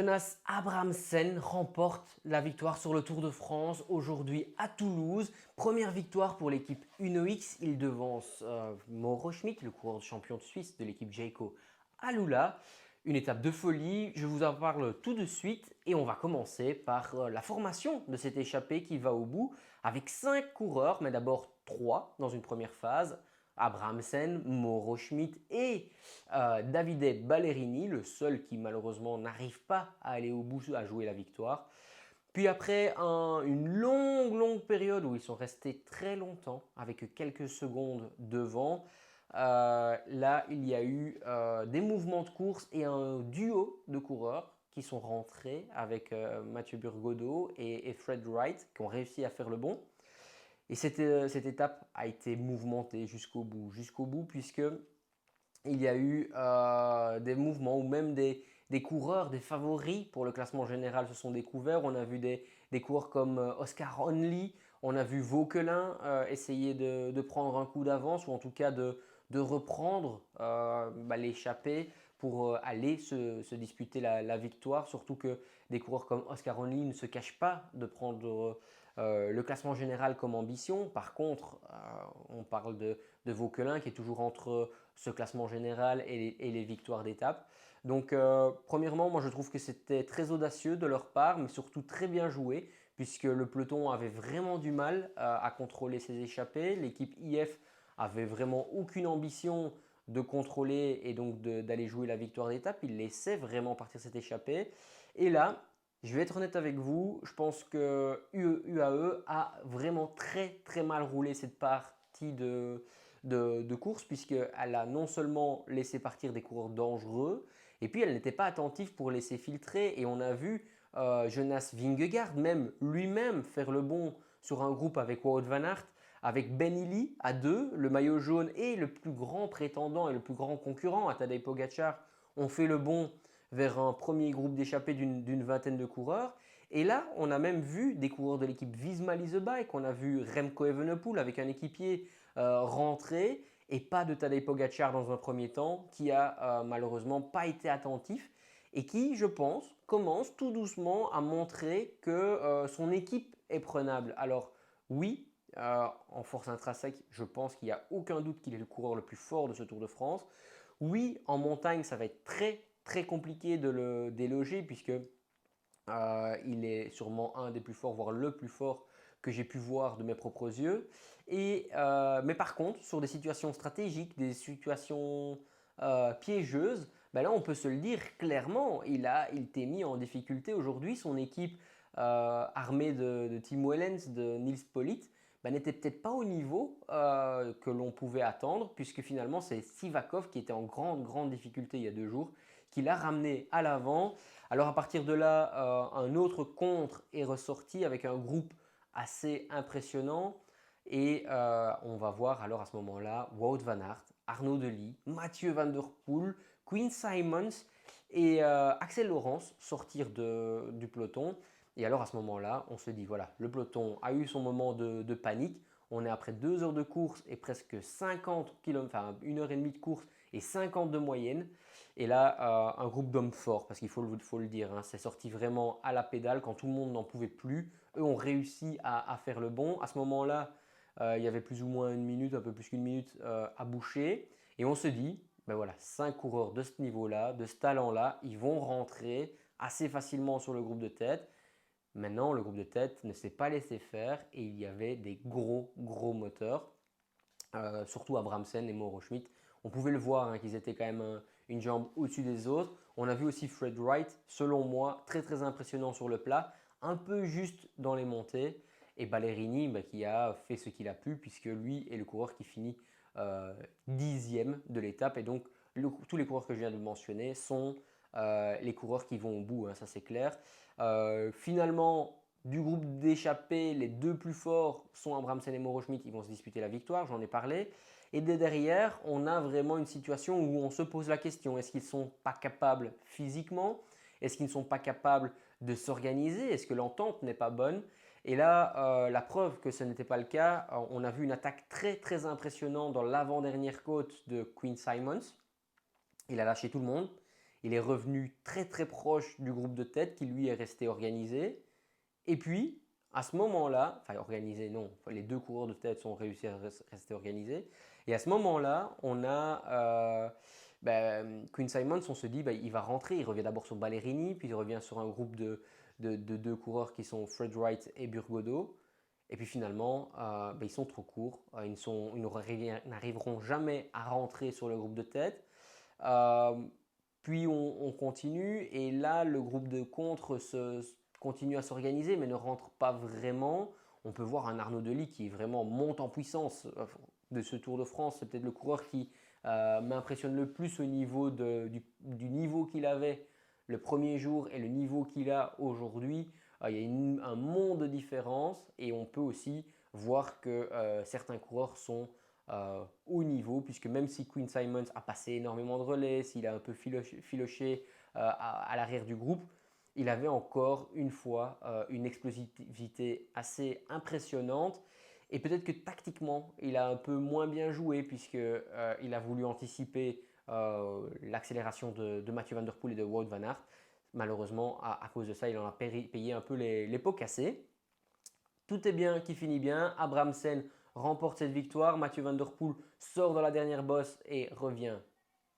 Jonas Abrahamsen remporte la victoire sur le Tour de France aujourd'hui à Toulouse. Première victoire pour l'équipe UnoX. Il devance Mauro Schmid, le coureur champion de Suisse de l'équipe Jayco à Lula. Une étape de folie, je vous en parle tout de suite et on va commencer par la formation de cette échappée qui va au bout avec 5 coureurs, mais d'abord 3 dans une première phase. Abrahamsen, Mauro Schmid et Davide Ballerini, le seul qui malheureusement n'arrive pas à aller au bout, à jouer la victoire. Puis après une longue période où ils sont restés très longtemps avec quelques secondes devant, là il y a eu des mouvements de course et un duo de coureurs qui sont rentrés avec Mathieu Burgodeau et Fred Wright qui ont réussi à faire le bon. Et cette étape a été mouvementée jusqu'au bout puisque il y a eu des mouvements ou même des coureurs, des favoris pour le classement général se sont découverts. On a vu des coureurs comme Oscar Onley, on a vu Vauquelin essayer de prendre un coup d'avance ou en tout cas de reprendre l'échappée pour aller se disputer la victoire. Surtout que des coureurs comme Oscar Onley ne se cachent pas de prendre le classement général comme ambition. Par contre, on parle de Vauquelin qui est toujours entre ce classement général et les victoires d'étape. Donc, premièrement, moi je trouve que c'était très audacieux de leur part, mais surtout très bien joué, puisque le peloton avait vraiment du mal à contrôler ses échappées. L'équipe IF avait vraiment aucune ambition de contrôler et donc d'aller jouer la victoire d'étape. Il laissait vraiment partir cette échappée. Et là, je vais être honnête avec vous, je pense que UAE a vraiment très mal roulé cette partie de course puisqu'elle a non seulement laissé partir des coureurs dangereux et puis elle n'était pas attentive pour laisser filtrer et on a vu Jonas Vingegaard même lui-même faire le bon sur un groupe avec Wout van Aert, avec Ben Illy à deux, le maillot jaune et le plus grand prétendant et le plus grand concurrent à Tadej Pogacar ont fait le bon vers un premier groupe d'échappés d'une vingtaine de coureurs. Et là, on a même vu des coureurs de l'équipe Visma Lease Bike, on a vu Remco Evenepoel avec un équipier rentrer et pas de Tadej Pogacar dans un premier temps qui a malheureusement pas été attentif et qui, je pense, commence tout doucement à montrer que son équipe est prenable. Alors oui, en force intrinsèque, je pense qu'il n'y a aucun doute qu'il est le coureur le plus fort de ce Tour de France. Oui, en montagne, ça va être très compliqué de le déloger puisque il est sûrement un des plus forts, voire le plus fort que j'ai pu voir de mes propres yeux. Mais par contre, sur des situations stratégiques, des situations piégeuses, ben là on peut se le dire clairement, il t'est mis en difficulté aujourd'hui. Son équipe armée de Tim Wellens, de Nils Politt, ben, n'était peut-être pas au niveau que l'on pouvait attendre, puisque finalement c'est Sivakov qui était en grande difficulté il y a 2 jours, qui l'a ramené à l'avant. Alors à partir de là, un autre contre est ressorti avec un groupe assez impressionnant. Et on va voir alors à ce moment-là Wout van Aert, Arnaud Delis, Mathieu Van Der Poel, Quinn Simons et Axel Laurence sortir du peloton. Et alors à ce moment-là, on se dit voilà, le peloton a eu son moment de panique. On est après 2 heures de course et presque 50 km, enfin 1 heure et demie de course et 50 de moyenne. Et là, un groupe d'hommes forts, parce qu'il faut le dire, hein, c'est sorti vraiment à la pédale quand tout le monde n'en pouvait plus. Eux ont réussi à faire le bon. À ce moment-là, il y avait plus ou moins une minute, un peu plus qu'une minute à boucher. Et on se dit, ben voilà, 5 coureurs de ce niveau-là, de ce talent-là, ils vont rentrer assez facilement sur le groupe de tête. Maintenant, le groupe de tête ne s'est pas laissé faire et il y avait des gros moteurs, surtout Abrahamsen et Mauro Schmid. On pouvait le voir hein, qu'ils étaient quand même une jambe au-dessus des autres. On a vu aussi Fred Wright, selon moi, très impressionnant sur le plat, un peu juste dans les montées. Et Ballerini bah, qui a fait ce qu'il a pu puisque lui est le coureur qui finit 10e de l'étape. Et donc tous les coureurs que je viens de mentionner sont les coureurs qui vont au bout, hein, ça c'est clair. Finalement, du groupe d'échappés, les deux plus forts sont Abrahamsen et Mauro Schmid, ils vont se disputer la victoire, j'en ai parlé. Et dès derrière, on a vraiment une situation où on se pose la question, est-ce qu'ils ne sont pas capables physiquement? Est-ce qu'ils ne sont pas capables de s'organiser? Est-ce que l'entente n'est pas bonne? Et là, la preuve que ce n'était pas le cas, on a vu une attaque très impressionnante dans l'avant-dernière côte de Quinn Simons. Il a lâché tout le monde. Il est revenu très très proche du groupe de tête qui lui est resté organisé. Et puis, à ce moment-là, enfin organisé non, les deux coureurs de tête sont réussi à rester organisés. Et à ce moment-là, on a Quinn Simons, on se dit il va rentrer, il revient d'abord sur Ballerini, puis il revient sur un groupe de deux coureurs qui sont Fred Wright et Burgodo. Et puis finalement, ils sont trop courts, ils n'arriveront jamais à rentrer sur le groupe de tête. Euh, Puis on continue et là le groupe de contre continue à s'organiser mais ne rentre pas vraiment. On peut voir un Arnaud Delis qui vraiment monte en puissance de ce Tour de France. C'est peut-être le coureur qui m'impressionne le plus au niveau du niveau qu'il avait le premier jour et le niveau qu'il a aujourd'hui. Il y a un monde de différence et on peut aussi voir que certains coureurs sont haut niveau, puisque même si Quinn Simons a passé énormément de relais, s'il a un peu filoché à l'arrière du groupe, il avait encore une fois une explosivité assez impressionnante. Et peut-être que tactiquement, il a un peu moins bien joué, puisqu'il a voulu anticiper l'accélération de Mathieu Van Der Poel et de Wout van Aert. Malheureusement, à cause de ça, il en a payé un peu les pots cassés. Tout est bien qui finit bien. Abrahamsen remporte cette victoire. Mathieu Van Der Poel sort dans la dernière bosse et revient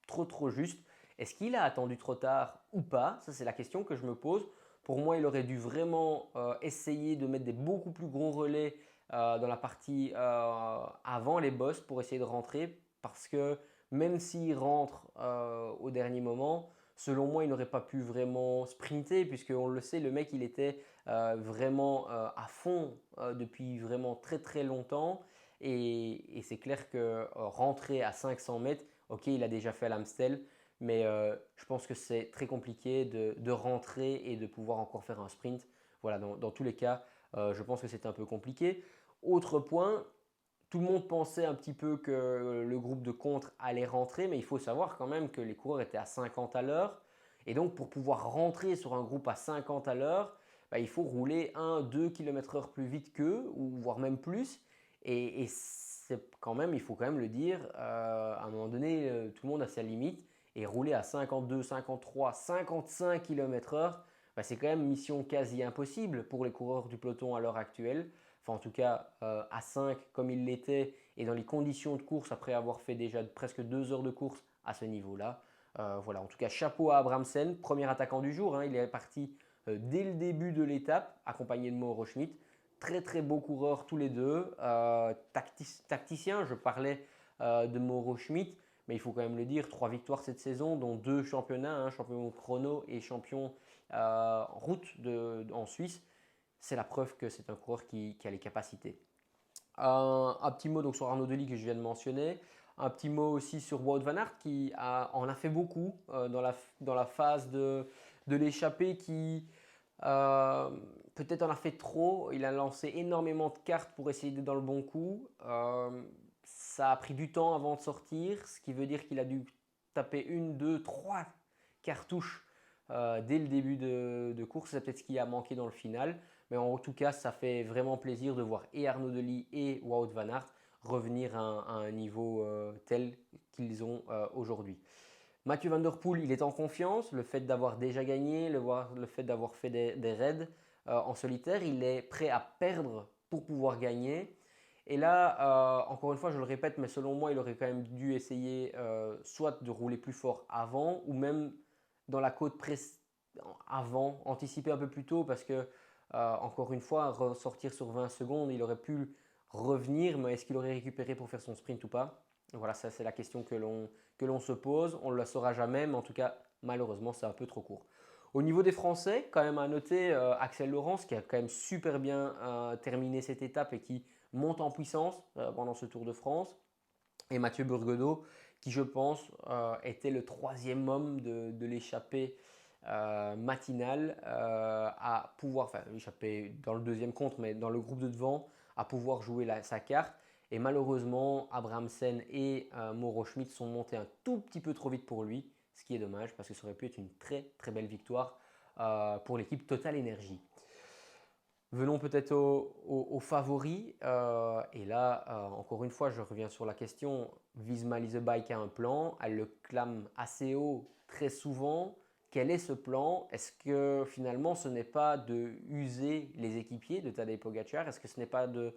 trop juste. Est-ce qu'il a attendu trop tard ou pas? Ça, c'est la question que je me pose. Pour moi, il aurait dû vraiment essayer de mettre des beaucoup plus gros relais dans la partie avant les bosses pour essayer de rentrer. Parce que même s'il rentre au dernier moment, selon moi, il n'aurait pas pu vraiment sprinter, puisqu'on le sait, le mec, il était vraiment à fond depuis vraiment très longtemps. Et c'est clair que rentrer à 500 mètres, ok, il a déjà fait à l'Amstel, mais je pense que c'est très compliqué de rentrer et de pouvoir encore faire un sprint. Voilà, dans tous les cas, je pense que c'est un peu compliqué. Autre point, tout le monde pensait un petit peu que le groupe de contre allait rentrer, mais il faut savoir quand même que les coureurs étaient à 50 à l'heure. Et donc, pour pouvoir rentrer sur un groupe à 50 à l'heure, il faut rouler 1-2 km/h plus vite qu'eux, ou voire même plus. Et c'est quand même, il faut quand même le dire, à un moment donné, tout le monde a sa limite. Et rouler à 52, 53, 55 km/h, c'est quand même mission quasi impossible pour les coureurs du peloton à l'heure actuelle. Enfin en tout cas à 5 comme il l'était et dans les conditions de course après avoir fait déjà presque 2 heures de course à ce niveau-là. Voilà, en tout cas chapeau à Abrahamsen, premier attaquant du jour, hein. Il est parti dès le début de l'étape accompagné de Mauro Schmid. Très beaux coureurs tous les deux, tacticiens, je parlais de Mauro Schmid, mais il faut quand même le dire, 3 victoires cette saison, dont 2 championnats, hein, champion chrono et champion route en Suisse. C'est la preuve que c'est un coureur qui a les capacités. Un petit mot donc sur Arnaud Delis que je viens de mentionner. Un petit mot aussi sur Wout van Aert qui en a fait beaucoup dans la phase de l'échappée qui peut-être en a fait trop. Il a lancé énormément de cartes pour essayer d'être dans le bon coup. Ça a pris du temps avant de sortir, ce qui veut dire qu'il a dû taper 1, 2, 3 cartouches dès le début de course. C'est peut-être ce qui a manqué dans le final. Mais en tout cas, ça fait vraiment plaisir de voir et Arnaud Delis et Wout van Aert revenir à un niveau tel qu'ils ont aujourd'hui. Mathieu Van Der Poel, il est en confiance. Le fait d'avoir déjà gagné, le fait d'avoir fait des raids en solitaire, il est prêt à perdre pour pouvoir gagner. Et là, encore une fois, je le répète, mais selon moi, il aurait quand même dû essayer soit de rouler plus fort avant ou même dans la côte avant, anticiper un peu plus tôt parce que encore une fois, ressortir sur 20 secondes, il aurait pu revenir, mais est-ce qu'il aurait récupéré pour faire son sprint ou pas? Voilà, ça c'est la question que l'on se pose. On ne le saura jamais, mais en tout cas, malheureusement, c'est un peu trop court. Au niveau des Français, quand même à noter Axel Laurence qui a quand même super bien terminé cette étape et qui monte en puissance pendant ce Tour de France. Et Mathieu Burgodeau qui, je pense, était le troisième homme de l'échappée matinale à pouvoir, enfin l'échappée dans le deuxième contre, mais dans le groupe de devant, à pouvoir jouer sa carte. Et malheureusement, Abrahamsen et Mauro Schmid sont montés un tout petit peu trop vite pour lui, ce qui est dommage parce que ça aurait pu être une très belle victoire pour l'équipe Total Energy. Venons peut-être aux favoris. Et là, encore une fois, je reviens sur la question. Visma Leasebike a un plan, elle le clame assez haut très souvent. Quel est ce plan? Est-ce que finalement ce n'est pas de user les équipiers de Tadej Pogacar? Est-ce que ce n'est pas de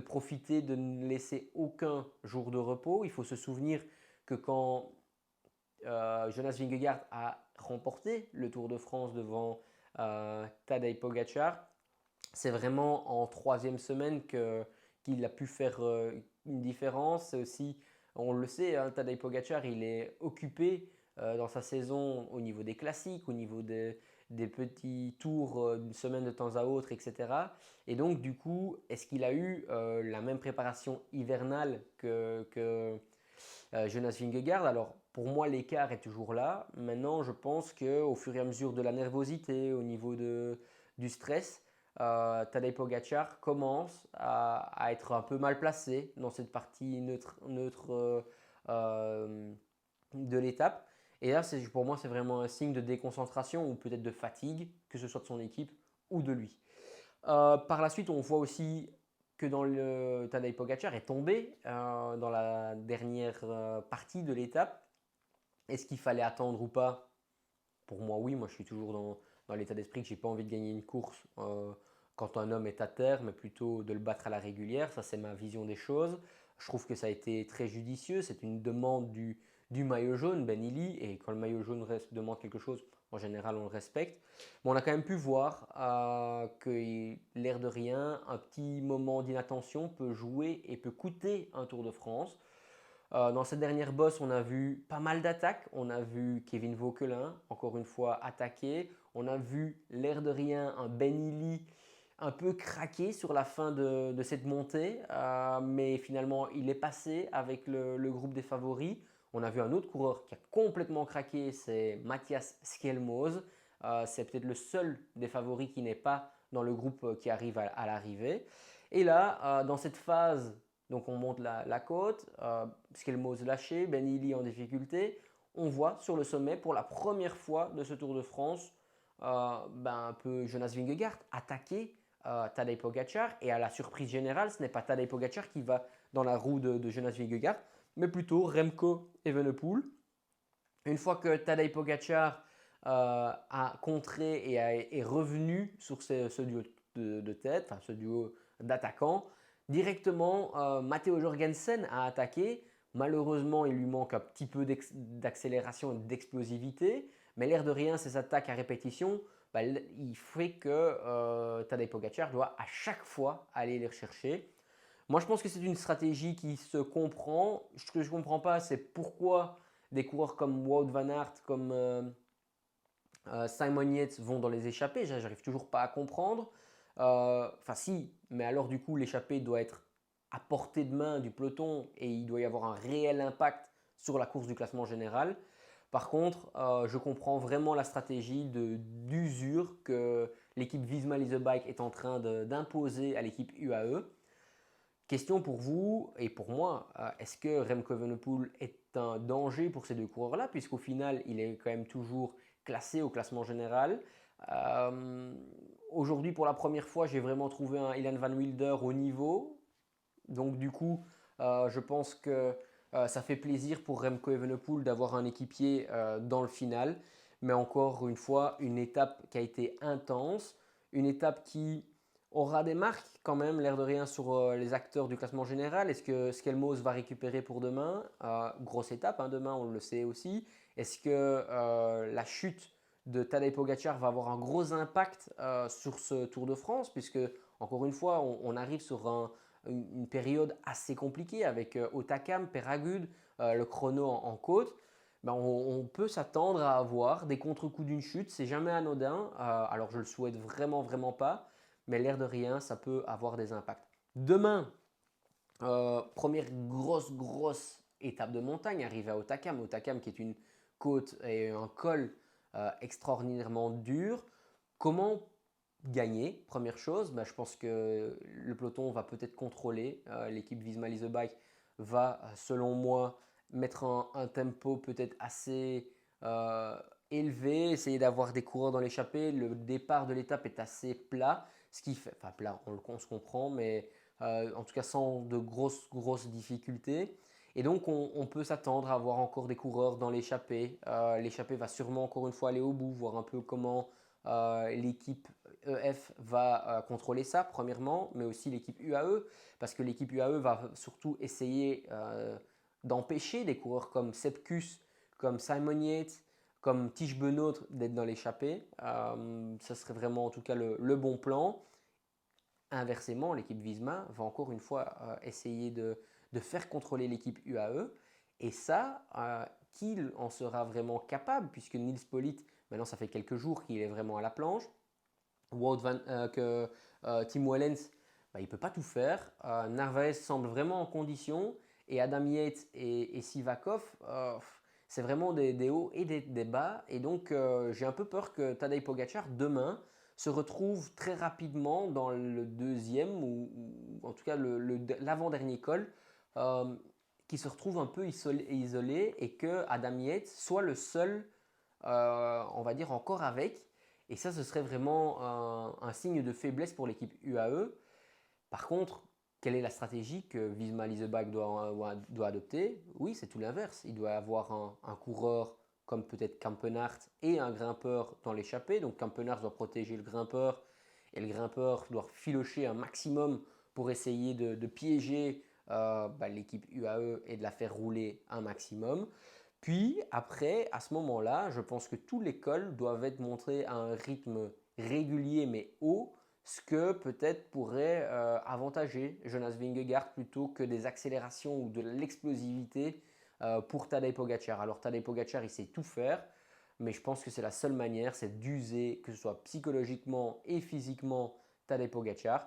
profiter de ne laisser aucun jour de repos? Il faut se souvenir que quand Jonas Vingegaard a remporté le Tour de France devant Tadej Pogacar, c'est vraiment en troisième semaine qu'il a pu faire une différence. C'est aussi, on le sait, hein, Tadej Pogacar, il est occupé dans sa saison au niveau des classiques, au niveau des petits tours d'une semaine de temps à autre, etc. Et donc, du coup, est-ce qu'il a eu la même préparation hivernale que Jonas Vingegaard? Alors, pour moi, l'écart est toujours là. Maintenant, je pense qu'au fur et à mesure de la nervosité, au niveau du stress, Tadej Pogacar commence à être un peu mal placé dans cette partie neutre de l'étape. Et là, pour moi, c'est vraiment un signe de déconcentration ou peut-être de fatigue, que ce soit de son équipe ou de lui. Par la suite, on voit aussi que Tadej Pogacar est tombé dans la dernière partie de l'étape. Est-ce qu'il fallait attendre ou pas? Pour moi, oui. Moi, je suis toujours dans l'état d'esprit que j'ai pas envie de gagner une course quand un homme est à terre, mais plutôt de le battre à la régulière. Ça, c'est ma vision des choses. Je trouve que ça a été très judicieux. C'est une demande du maillot jaune, Ben Illy. Et quand le maillot jaune demande quelque chose, en général, on le respecte. Mais on a quand même pu voir que, l'air de rien, un petit moment d'inattention peut jouer et peut coûter un Tour de France. Dans cette dernière bosse, on a vu pas mal d'attaques. On a vu Kevin Vauquelin, encore une fois, attaquer. On a vu, l'air de rien, un Ben Illy un peu craqué sur la fin de cette montée. Mais finalement, il est passé avec le groupe des favoris. On a vu un autre coureur qui a complètement craqué, c'est Matthias Skelmose. C'est peut-être le seul des favoris qui n'est pas dans le groupe qui arrive à l'arrivée. Et là, dans cette phase, donc on monte la côte, Skelmose lâché, Ben Illy en difficulté. On voit sur le sommet, pour la première fois de ce Tour de France, un peu Jonas Vingegaard attaquer Tadej Pogacar. Et à la surprise générale, ce n'est pas Tadej Pogacar qui va dans la roue de Jonas Vingegaard, mais plutôt Remco Evenepoel. Une fois que Tadej Pogacar a contré et est revenu sur ce duo de tête, enfin ce duo d'attaquants, directement Matteo Jorgensen a attaqué. Malheureusement, il lui manque un petit peu d'accélération et d'explosivité, mais l'air de rien, ces attaques à répétition, il fait que Tadej Pogacar doit à chaque fois aller les rechercher. Moi, je pense que c'est une stratégie qui se comprend. Ce que je ne comprends pas, c'est pourquoi des coureurs comme Wout van Aert, comme Simon Yates vont dans les échappées. J'arrive toujours pas à comprendre. Enfin, si, mais alors du coup, l'échappée doit être à portée de main du peloton et il doit y avoir un réel impact sur la course du classement général. Par contre, je comprends vraiment la stratégie d'usure que l'équipe Visma Leasebike est en train d'imposer à l'équipe UAE. Question pour vous et pour moi, est-ce que Remco Evenepoel est un danger pour ces deux coureurs-là, puisqu'au final, il est quand même toujours classé au classement général. Euh, Aujourd'hui, pour la première fois, j'ai vraiment trouvé un Ilan Van Wilder au niveau. Donc du coup, je pense que ça fait plaisir pour Remco Evenepoel d'avoir un équipier dans le final. Mais encore une fois, une étape qui a été intense, une étape qui aura des marques quand même, l'air de rien, sur les acteurs du classement général. Est-ce que Skelmos va récupérer pour demain? Grosse étape, hein, demain, on le sait aussi. Est-ce que la chute de Tadej Pogacar va avoir un gros impact sur ce Tour de France? Puisque, encore une fois, on arrive sur une période assez compliquée avec Otakam, Peragude, le chrono en côte. On peut s'attendre à avoir des contre-coups d'une chute, c'est jamais anodin. Alors je le souhaite vraiment, vraiment pas, mais l'air de rien, ça peut avoir des impacts. Demain, première grosse étape de montagne, arrivée à Otakam. Otakam qui est une côte et un col extraordinairement dur. Comment gagner? Première chose, je pense que le peloton va peut-être contrôler. L'équipe Visma Leasebike va, selon moi, mettre un tempo peut-être assez élevé, essayer d'avoir des coureurs dans l'échappée. Le départ de l'étape est assez plat, ce qui fait, enfin plat, on se comprend, mais en tout cas sans de grosses difficultés. Et donc on peut s'attendre à avoir encore des coureurs dans l'échappée. L'échappée va sûrement encore une fois aller au bout, voir un peu comment l'équipe EF va contrôler ça, premièrement, mais aussi l'équipe UAE, parce que l'équipe UAE va surtout essayer d'empêcher des coureurs comme Sepkus, comme Simon Yates, comme Tish Benoît d'être dans l'échappée. Ça serait vraiment en tout cas le bon plan. Inversement, l'équipe Visma va encore une fois essayer de faire contrôler l'équipe UAE. Et ça, qui en sera vraiment capable, puisque Nils Politt, maintenant ça fait quelques jours qu'il est vraiment à la planche, Tim Wellens, bah, il ne peut pas tout faire. Narvaez semble vraiment en condition. Et Adam Yates et Sivakov, c'est vraiment des hauts et des bas. Et donc, j'ai un peu peur que Tadej Pogacar, demain, se retrouve très rapidement dans le deuxième, ou en tout cas l'avant-dernier col, euh, qui se retrouve un peu isolé et que Adam Yates soit le seul, on va dire, encore avec. Et ça, ce serait vraiment un signe de faiblesse pour l'équipe UAE. Par contre, quelle est la stratégie que Visma Leasebike doit adopter? Oui, c'est tout l'inverse. Il doit avoir un coureur comme peut-être Kampenart et un grimpeur dans l'échappée. Donc Kampenart doit protéger le grimpeur et le grimpeur doit filocher un maximum pour essayer de piéger l'équipe UAE et de la faire rouler un maximum. Puis après, à ce moment-là, je pense que tous les cols doivent être montrés à un rythme régulier mais haut, ce que peut-être pourrait avantager Jonas Vingegaard plutôt que des accélérations ou de l'explosivité pour Tadej Pogacar. Alors Tadej Pogacar, il sait tout faire, mais je pense que c'est la seule manière, c'est d'user, que ce soit psychologiquement et physiquement, Tadej Pogacar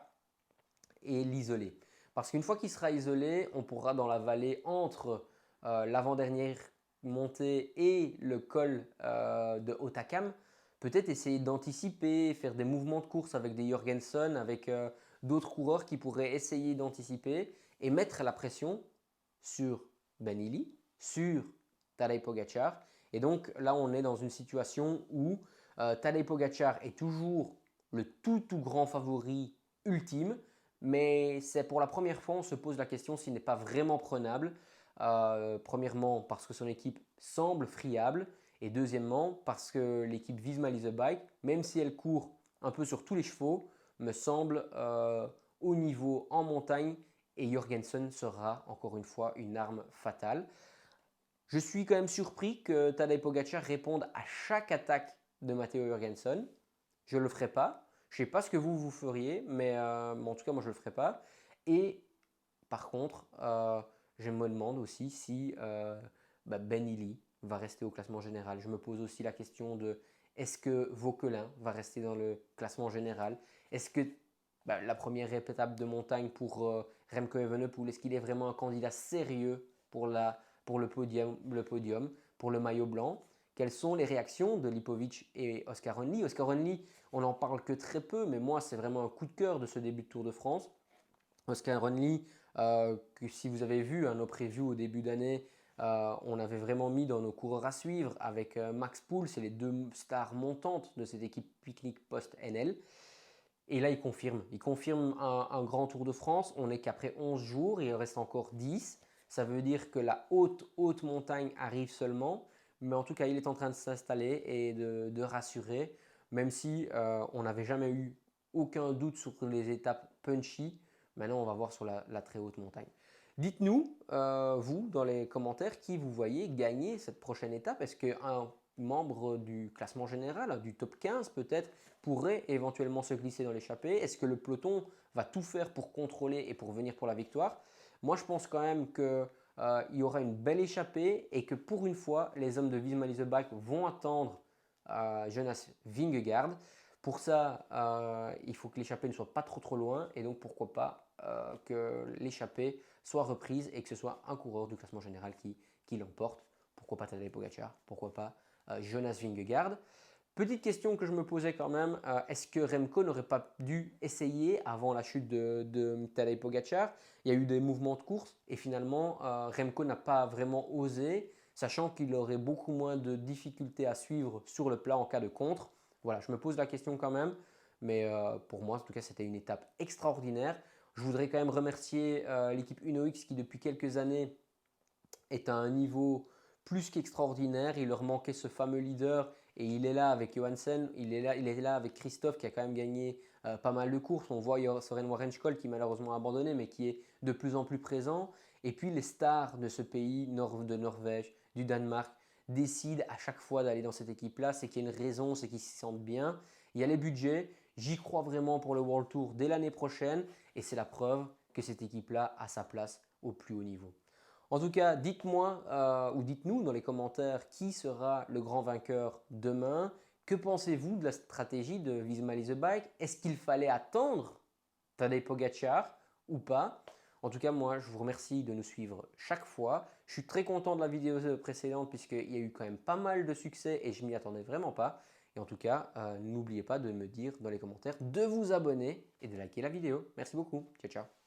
et l'isoler. Parce qu'une fois qu'il sera isolé, on pourra dans la vallée entre l'avant-dernière montée et le col de Hautacam, peut-être essayer d'anticiper, faire des mouvements de course avec des Jorgensen, avec d'autres coureurs qui pourraient essayer d'anticiper et mettre la pression sur Ben Illy, sur Tadej Pogacar. Et donc là, on est dans une situation où Tadej Pogacar est toujours le tout grand favori ultime, mais c'est pour la première fois on se pose la question s'il n'est pas vraiment prenable. Premièrement parce que son équipe semble friable et deuxièmement parce que l'équipe Visma Leasebike, même si elle court un peu sur tous les chevaux, me semble au niveau en montagne et Jorgensen sera encore une fois une arme fatale. Je suis quand même surpris que Tadej Pogacar réponde à chaque attaque de Matteo Jorgensen. Je ne le ferai pas. Je ne sais pas ce que vous feriez, mais en tout cas, moi, je ne le ferai pas. Et par contre, je me demande aussi si Ben Illy va rester au classement général. Je me pose aussi la question de est-ce que Vauquelin va rester dans le classement général? Est-ce que la première étape de montagne pour Remco Evenepoel, est-ce qu'il est vraiment un candidat sérieux pour le podium, pour le maillot blanc? Quelles sont les réactions de Lipovic et Oscar Onley? Oscar Onley, on n'en parle que très peu, mais moi, c'est vraiment un coup de cœur de ce début de Tour de France. Oscar Onley, que si vous avez vu nos previews au début d'année, on avait vraiment mis dans nos coureurs à suivre avec Max Poul, c'est les deux stars montantes de cette équipe Picnic post-NL. Et là, il confirme un grand Tour de France. On n'est qu'après 11 jours, il reste encore 10. Ça veut dire que la haute montagne arrive seulement. Mais en tout cas, il est en train de s'installer et de rassurer, même si on n'avait jamais eu aucun doute sur les étapes punchy. Maintenant, on va voir sur la très haute montagne. Dites-nous, vous, dans les commentaires, qui vous voyez gagner cette prochaine étape. Est-ce qu'un membre du classement général, du top 15 peut-être, pourrait éventuellement se glisser dans l'échappée? Est-ce que le peloton va tout faire pour contrôler et pour venir pour la victoire? Moi, je pense quand même qu'il y aura une belle échappée et que pour une fois, les hommes de Visma Leasebike vont attendre Jonas Vingegaard. Pour ça, il faut que l'échappée ne soit pas trop loin et donc pourquoi pas que l'échappée soit reprise et que ce soit un coureur du classement général qui l'emporte. Pourquoi pas Tadej Pogacar? Pourquoi pas Jonas Vingegaard? Petite question que je me posais quand même, est-ce que Remco n'aurait pas dû essayer avant la chute de Tadej Pogacar? Il y a eu des mouvements de course et finalement Remco n'a pas vraiment osé. sachant qu'il aurait beaucoup moins de difficultés à suivre sur le plat en cas de contre. Voilà, je me pose la question quand même, mais pour moi, en tout cas, c'était une étape extraordinaire. Je voudrais quand même remercier l'équipe UnoX qui, depuis quelques années, est à un niveau plus qu'extraordinaire. Il leur manquait ce fameux leader et il est là avec Johansen, il est là avec Christophe qui a quand même gagné pas mal de courses. On voit Soren Warenskol qui malheureusement a abandonné mais qui est de plus en plus présent. Et puis les stars de ce pays, de Norvège, du Danemark, décident à chaque fois d'aller dans cette équipe-là. C'est qu'il y a une raison, c'est qu'ils s'y sentent bien. Il y a les budgets. J'y crois vraiment pour le World Tour dès l'année prochaine et c'est la preuve que cette équipe-là a sa place au plus haut niveau. En tout cas, dites-moi ou dites-nous dans les commentaires qui sera le grand vainqueur demain. Que pensez-vous de la stratégie de Visma Lease a Bike? Est-ce qu'il fallait attendre Tadej Pogacar ou pas? En tout cas, moi, je vous remercie de nous suivre chaque fois. Je suis très content de la vidéo précédente puisqu'il y a eu quand même pas mal de succès et je m'y attendais vraiment pas. Et en tout cas, n'oubliez pas de me dire dans les commentaires de vous abonner et de liker la vidéo. Merci beaucoup. Ciao, ciao.